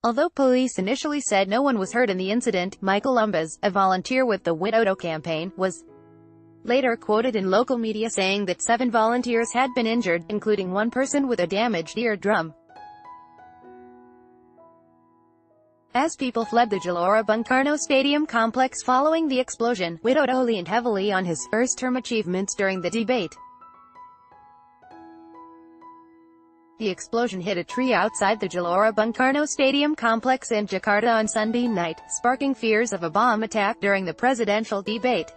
Although police initially said no one was hurt in the incident, Michael Umbas, a volunteer with the Widodo campaign, was later quoted in local media saying that 7 volunteers had been injured, including one person with a damaged eardrum. As people fled the Gelora Bung Karno stadium complex following the explosion, Widodo leaned heavily on his first-term achievements during the debate. The explosion hit a tree outside the Gelora Bung Karno stadium complex in Jakarta on Sunday night, sparking fears of a bomb attack during the presidential debate.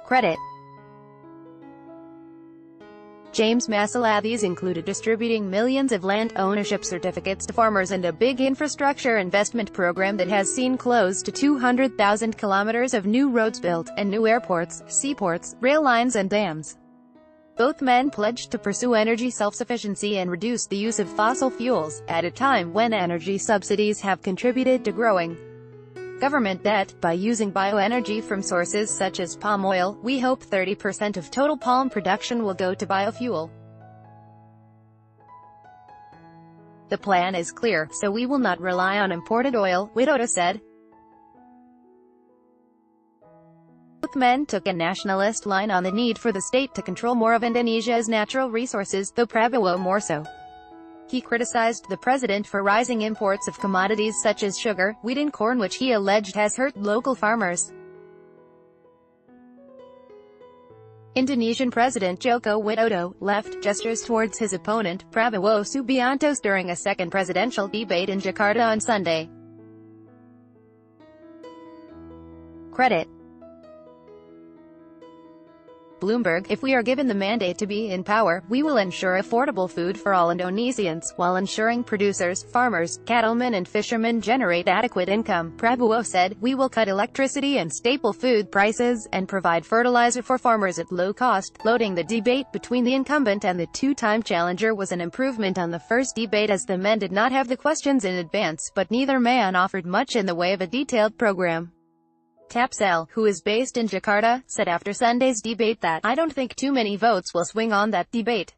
Credit: James Massalathies included distributing millions of land ownership certificates to farmers and a big infrastructure investment program that has seen close to 200,000 kilometers of new roads built, and new airports, seaports, rail lines and dams. Both men pledged to pursue energy self-sufficiency and reduce the use of fossil fuels, at a time when energy subsidies have contributed to growing government debt. By using bioenergy from sources such as palm oil, we hope 30% of total palm production will go to biofuel. The plan is clear, so we will not rely on imported oil, Widodo said. Both men took a nationalist line on the need for the state to control more of Indonesia's natural resources, though Prabowo more so. He criticized the president for rising imports of commodities such as sugar, wheat and corn, which he alleged has hurt local farmers. Indonesian President Joko Widodo left gestures towards his opponent, Prabowo Subianto, during a second presidential debate in Jakarta on Sunday. Credit: Bloomberg. If we are given the mandate to be in power, we will ensure affordable food for all Indonesians, while ensuring producers, farmers, cattlemen and fishermen generate adequate income, Prabowo said. We will cut electricity and staple food prices, and provide fertilizer for farmers at low cost. Loading the debate between the incumbent and the two-time challenger was an improvement on the first debate, as the men did not have the questions in advance, but neither man offered much in the way of a detailed program. Tapsel, who is based in Jakarta, said after Sunday's debate that, "I don't think too many votes will swing on that debate.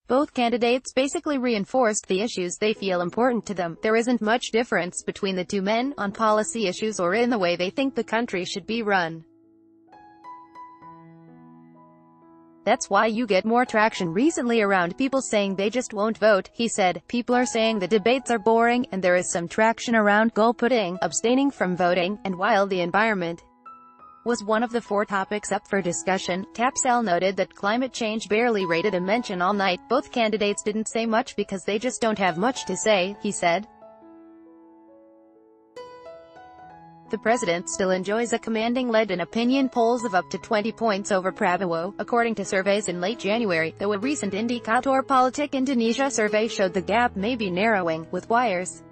Both candidates basically reinforced the issues they feel important to them. There isn't much difference between the two men, on policy issues or in the way they think the country should be run. That's why you get more traction recently around people saying they just won't vote," he said. "People are saying the debates are boring, and there is some traction around goal-putting, abstaining from voting, and while the environment was one of the 4 topics up for discussion, Tapsel noted that climate change barely rated a mention all night. Both candidates didn't say much because they just don't have much to say," he said. The president still enjoys a commanding lead in opinion polls of up to 20 points over Prabowo, according to surveys in late January, though a recent Indikator Politik Indonesia survey showed the gap may be narrowing, with wires